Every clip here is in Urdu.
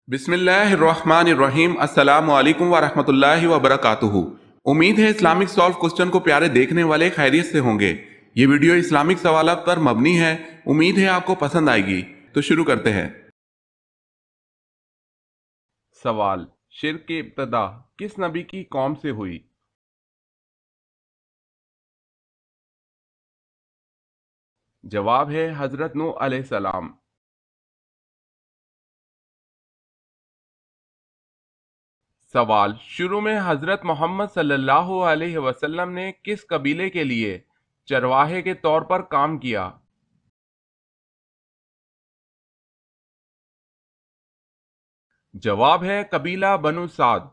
بسم اللہ الرحمن الرحیم، السلام علیکم ورحمۃ اللہ وبرکاتہ۔ امید ہے اسلامک سالو کوسچن کو پیارے دیکھنے والے خیریت سے ہوں گے۔ یہ ویڈیو اسلامک سوالات پر مبنی ہے، امید ہے آپ کو پسند آئے گی۔ تو شروع کرتے ہیں۔ سوال: شرک کی ابتدا کس نبی کی قوم سے ہوئی؟ جواب ہے حضرت نوح علیہ السلام۔ سوال: شروع میں حضرت محمد صلی اللہ علیہ وسلم نے کس قبیلے کے لیے چرواہے کے طور پر کام کیا؟ جواب ہے قبیلہ بنو سعد۔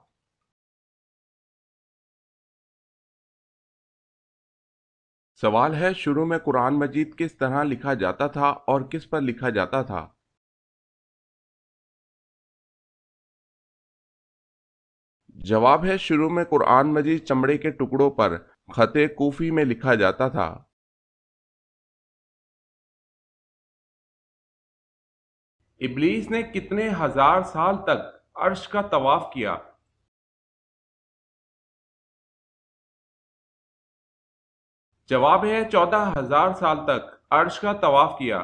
سوال ہے شروع میں قرآن مجید کس طرح لکھا جاتا تھا اور کس پر لکھا جاتا تھا؟ جواب ہے شروع میں قرآن مجید چمڑے کے ٹکڑوں پر خط کوفی میں لکھا جاتا تھا۔ ابلیس نے کتنے ہزار سال تک عرش کا طواف کیا؟ جواب ہے 14,000 سال تک عرش کا طواف کیا۔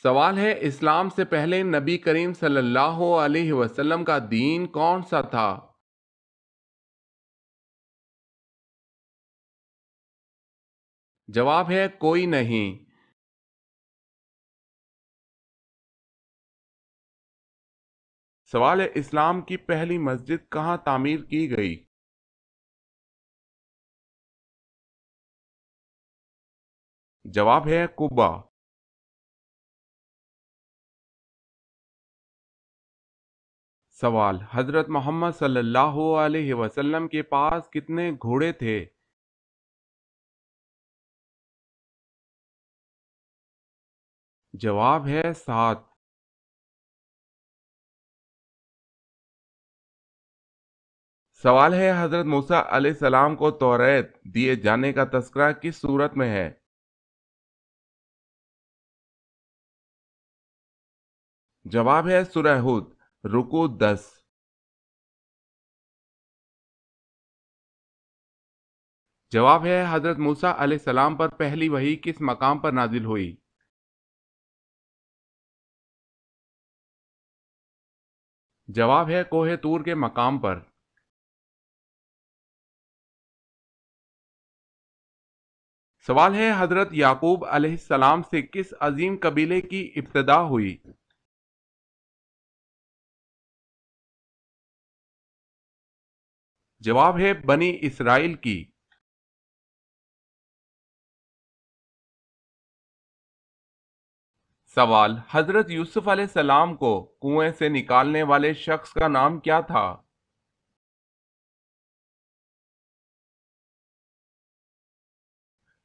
سوال ہے اسلام سے پہلے نبی کریم صلی اللہ علیہ وسلم کا دین کون سا تھا؟ جواب ہے کوئی نہیں۔ سوال ہے اسلام کی پہلی مسجد کہاں تعمیر کی گئی؟ جواب ہے قبا۔ سوال: حضرت محمد صلی اللہ علیہ وسلم کے پاس کتنے گھوڑے تھے؟ جواب ہے 7۔ سوال ہے حضرت موسیٰ علیہ السلام کو توریت دیے جانے کا تذکرہ کس صورت میں ہے؟ جواب ہے سورہ ہود، رکوع 10۔ جواب ہے حضرت موسیٰ علیہ السلام پر پہلی وحی کس مقام پر نازل ہوئی؟ جواب ہے کوہ طور کے مقام پر۔ سوال ہے حضرت یعقوب علیہ السلام سے کس عظیم قبیلے کی ابتدا ہوئی؟ جواب ہے بنی اسرائیل کی۔ سوال: حضرت یوسف علیہ السلام کو کنویں سے نکالنے والے شخص کا نام کیا تھا؟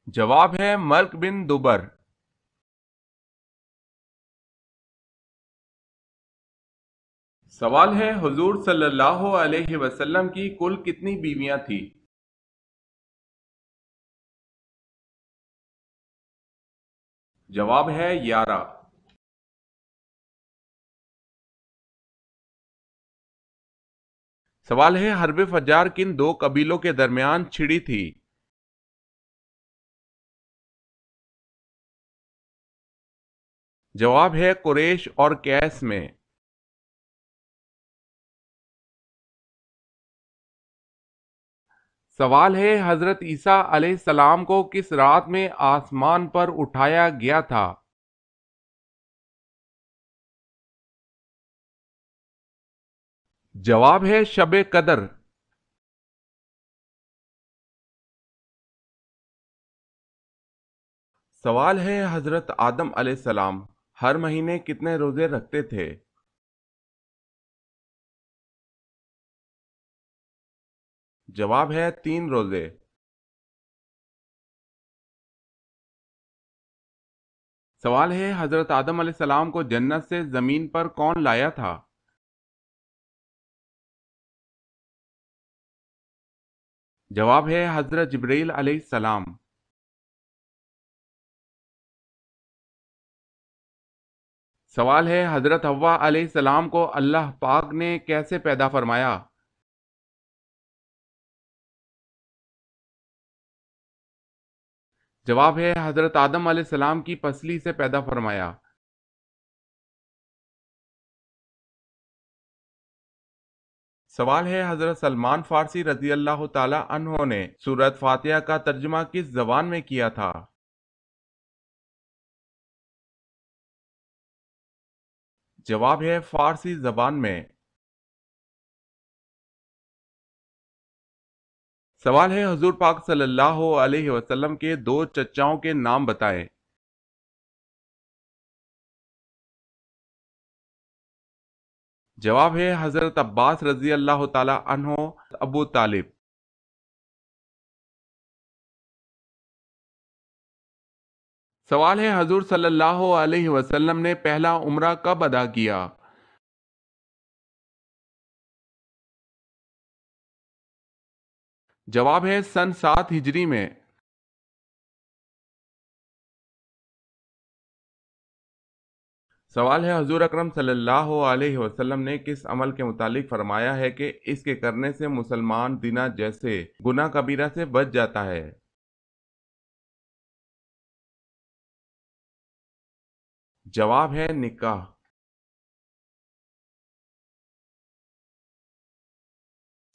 جواب ہے ملک بن دبر۔ سوال ہے حضور صلی اللہ علیہ وسلم کی کل کتنی بیویاں تھیں؟ جواب ہے 11۔ سوال ہے حرب فجار کن دو قبیلوں کے درمیان چھڑی تھی؟ جواب ہے قریش اور کیس میں۔ سوال ہے حضرت عیسیٰ علیہ السلام کو کس رات میں آسمان پر اٹھایا گیا تھا؟ جواب ہے شب قدر۔ سوال ہے حضرت آدم علیہ السلام ہر مہینے کتنے روزے رکھتے تھے؟ جواب ہے 3 روزے۔ سوال ہے حضرت آدم علیہ السلام کو جنت سے زمین پر کون لایا تھا؟ جواب ہے حضرت جبرائیل علیہ السلام۔ سوال ہے حضرت حوا علیہ السلام کو اللہ پاک نے کیسے پیدا فرمایا؟ جواب ہے حضرت آدم علیہ السلام کی پسلی سے پیدا فرمایا۔ سوال ہے حضرت سلمان فارسی رضی اللہ تعالی عنہ نے سورۃ فاتحہ کا ترجمہ کس زبان میں کیا تھا؟ جواب ہے فارسی زبان میں۔ سوال ہے حضور پاک صلی اللہ علیہ وسلم کے دو چچاؤں کے نام بتائیں۔ جواب ہے حضرت عباس رضی اللہ تعالی عنہ، ابو طالب۔ سوال ہے حضور صلی اللہ علیہ وسلم نے پہلا عمرہ کب ادا کیا؟ جواب ہے سن 7 ہجری میں۔ سوال ہے حضور اکرم صلی اللہ علیہ وسلم نے کس عمل کے متعلق فرمایا ہے کہ اس کے کرنے سے مسلمان زنا جیسے گناہ کبیرہ سے بچ جاتا ہے؟ جواب ہے نکاح۔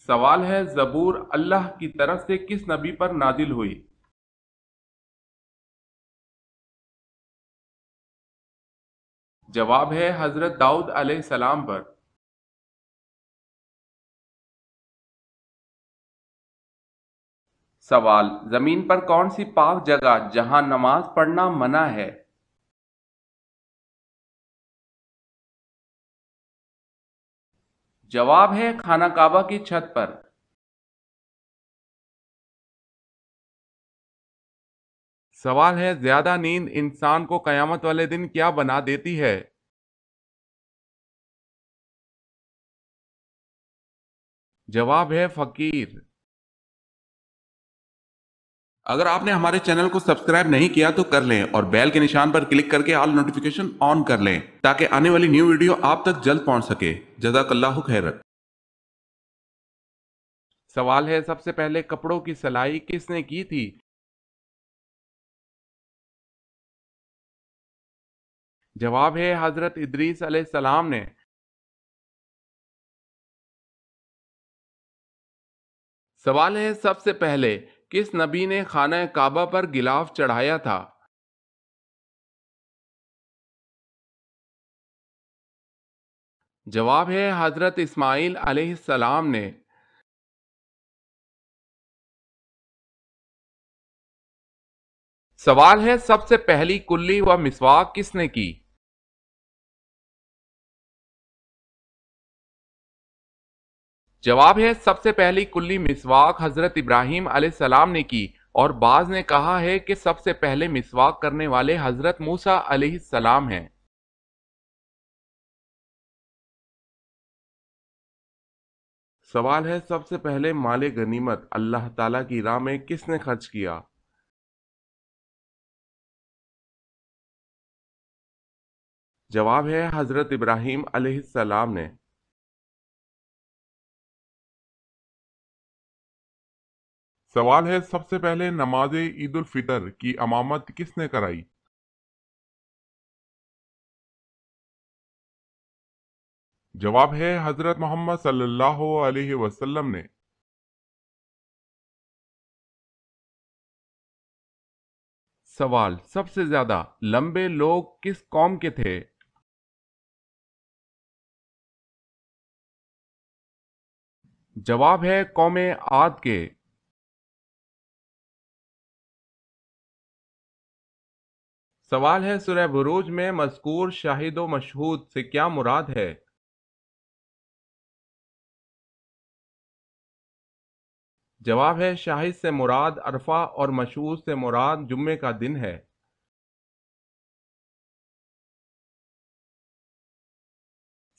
سوال ہے زبور اللہ کی طرف سے کس نبی پر نازل ہوئی؟ جواب ہے حضرت داؤد علیہ السلام پر۔ سوال زمین پر کون سی پاک جگہ جہاں نماز پڑھنا منع ہے؟ جواب ہے خانہ کعبہ کی چھت پر۔ سوال ہے زیادہ نیند انسان کو قیامت والے دن کیا بنا دیتی ہے؟ جواب ہے فقیر۔ اگر آپ نے ہمارے چینل کو سبسکرائب نہیں کیا تو کر لیں اور بیل کے نشان پر کلک کر کے آل نوٹیفیکیشن آن کر لیں تاکہ آنے والی نیو ویڈیو آپ تک جلد پہنچ سکے۔ جزاک اللہ خیرت۔ سوال ہے سب سے پہلے کپڑوں کی سلائی کس نے کی تھی؟ جواب ہے حضرت ادریس علیہ السلام نے۔ سوال ہے سب سے پہلے کس نبی نے خانہ کعبہ پر غلاف چڑھایا تھا؟ جواب ہے حضرت اسماعیل علیہ السلام نے۔ سوال ہے سب سے پہلی کلی و مسواک کس نے کی؟ جواب ہے سب سے پہلی کلی مسواک حضرت ابراہیم علیہ السلام نے کی، اور بعض نے کہا ہے کہ سب سے پہلے مسواک کرنے والے حضرت موسیٰ علیہ السلام ہیں۔ سوال ہے سب سے پہلے مال غنیمت اللہ تعالیٰ کی راہ میں کس نے خرچ کیا؟ جواب ہے حضرت ابراہیم علیہ السلام نے۔ سوال ہے سب سے پہلے نماز عید الفطر کی امامت کس نے کرائی؟ جواب ہے حضرت محمد صلی اللہ علیہ وسلم نے۔ سوال سب سے زیادہ لمبے لوگ کس قوم کے تھے؟ جواب ہے قوم عاد کے۔ سوال ہے سورہ بروج میں مذکور شاہد و مشہود سے کیا مراد ہے؟ جواب ہے شاہد سے مراد عرفہ اور مشہود سے مراد جمعے کا دن ہے۔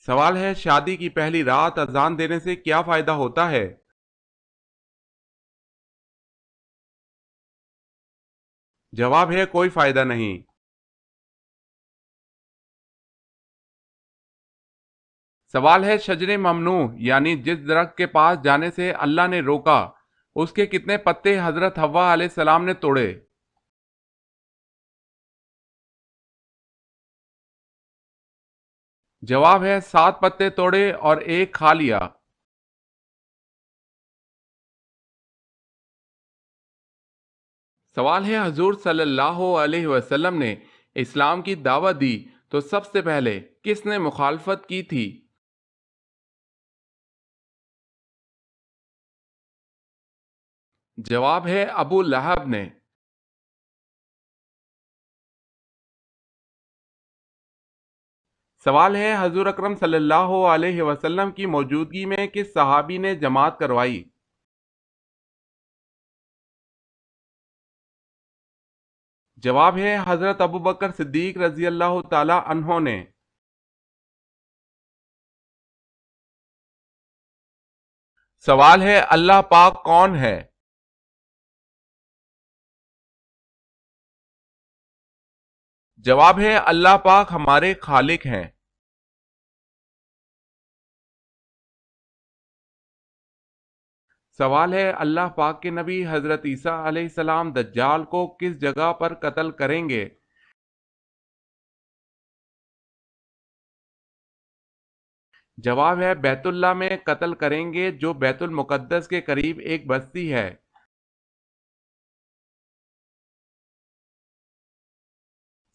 سوال ہے شادی کی پہلی رات اذان دینے سے کیا فائدہ ہوتا ہے؟ جواب ہے کوئی فائدہ نہیں۔ سوال ہے شجر ممنوع یعنی جس درخت کے پاس جانے سے اللہ نے روکا، اس کے کتنے پتے حضرت حوا علیہ السلام نے توڑے؟ جواب ہے 7 پتے توڑے اور ایک کھا لیا۔ سوال ہے حضور صلی اللہ علیہ وسلم نے اسلام کی دعوت دی تو سب سے پہلے کس نے مخالفت کی تھی؟ جواب ہے ابو لہب نے۔ سوال ہے حضور اکرم صلی اللہ علیہ وسلم کی موجودگی میں کس صحابی نے جماعت کروائی؟ جواب ہے حضرت ابوبکر صدیق رضی اللہ تعالی عنہ نے۔ سوال ہے اللہ پاک کون ہے؟ جواب ہے اللہ پاک ہمارے خالق ہیں۔ سوال ہے اللہ پاک کے نبی حضرت عیسیٰ علیہ السلام دجال کو کس جگہ پر قتل کریں گے؟ جواب ہے بیت اللہ میں قتل کریں گے، جو بیت المقدس کے قریب ایک بستی ہے۔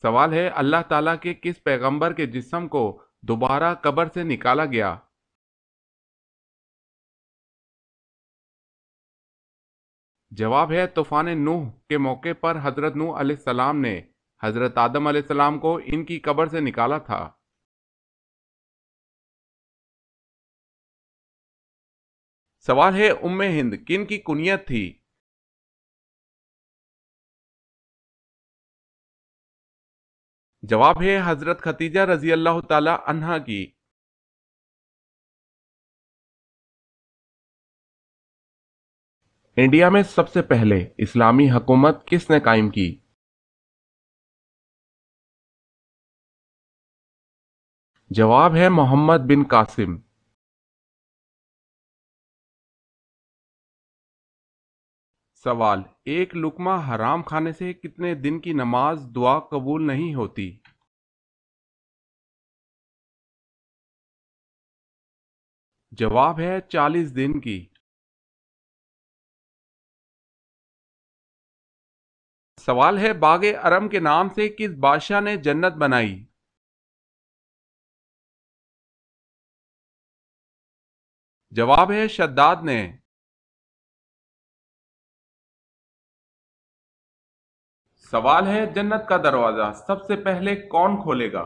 سوال ہے اللہ تعالیٰ کے کس پیغمبر کے جسم کو دوبارہ قبر سے نکالا گیا؟ جواب ہے طوفان نوح کے موقع پر حضرت نوح علیہ السلام نے حضرت آدم علیہ السلام کو ان کی قبر سے نکالا تھا۔ سوال ہے ام ہند کن کی کنیت تھی؟ جواب ہے حضرت ختیجہ رضی اللہ تعالی عنہا کی۔ انڈیا میں سب سے پہلے اسلامی حکومت کس نے قائم کی؟ جواب ہے محمد بن قاسم۔ سوال ایک لقمہ حرام کھانے سے کتنے دن کی نماز دعا قبول نہیں ہوتی؟ جواب ہے 40 دن کی۔ سوال ہے باغ ارم کے نام سے کس بادشاہ نے جنت بنائی؟ جواب ہے شداد نے۔ سوال ہے جنت کا دروازہ سب سے پہلے کون کھولے گا؟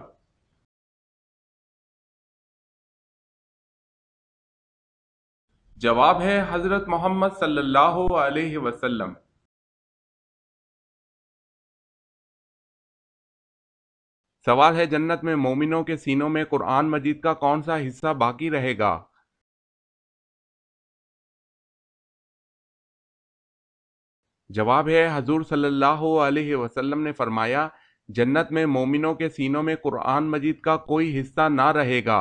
جواب ہے حضرت محمد صلی اللہ علیہ وسلم۔ سوال ہے جنت میں مومنوں کے سینوں میں قرآن مجید کا کون سا حصہ باقی رہے گا؟ جواب ہے حضور صلی اللہ علیہ وسلم نے فرمایا جنت میں مومنوں کے سینوں میں قرآن مجید کا کوئی حصہ نہ رہے گا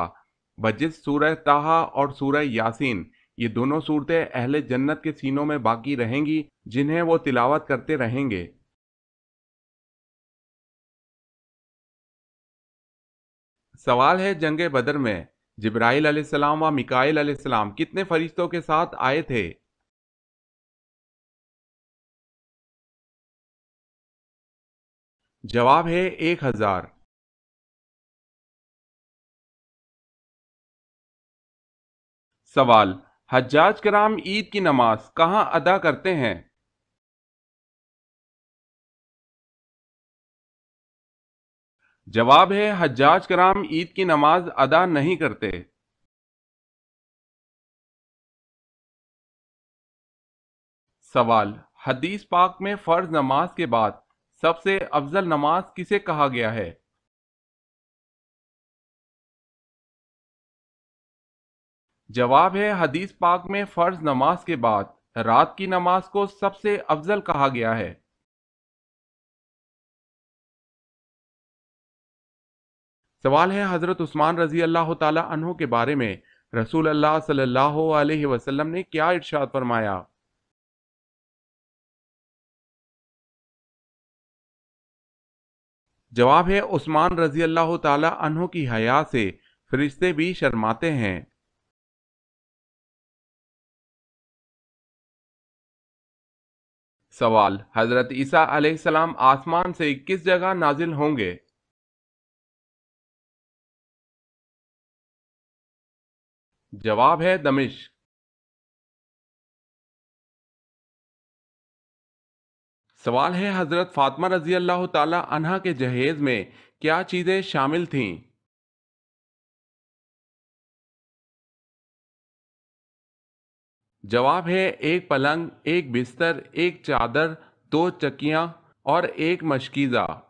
بجز سورہ طٰہٰ اور سورہ یاسین، یہ دونوں صورتیں اہل جنت کے سینوں میں باقی رہیں گی جنہیں وہ تلاوت کرتے رہیں گے۔ سوال ہے جنگ بدر میں جبرائیل علیہ السلام و میکائیل علیہ السلام کتنے فرشتوں کے ساتھ آئے تھے؟ جواب ہے 1000۔ سوال حجاج کرام عید کی نماز کہاں ادا کرتے ہیں؟ جواب ہے حجاج کرام عید کی نماز ادا نہیں کرتے۔ سوال حدیث پاک میں فرض نماز کے بعد سب سے افضل نماز کسے کہا گیا ہے؟ جواب ہے حدیث پاک میں فرض نماز کے بعد رات کی نماز کو سب سے افضل کہا گیا ہے۔ سوال ہے حضرت عثمان رضی اللہ تعالی عنہ کے بارے میں رسول اللہ صلی اللہ علیہ وسلم نے کیا ارشاد فرمایا؟ جواب ہے عثمان رضی اللہ تعالی عنہ کی حیا سے فرشتے بھی شرماتے ہیں۔ سوال حضرت عیسیٰ علیہ السلام آسمان سے کس جگہ نازل ہوں گے؟ جواب ہے دمشق۔ سوال ہے حضرت فاطمہ رضی اللہ تعالی عنہا کے جہیز میں کیا چیزیں شامل تھیں؟ جواب ہے ایک پلنگ، ایک بستر، ایک چادر، دو چکیاں اور ایک مشکیزہ۔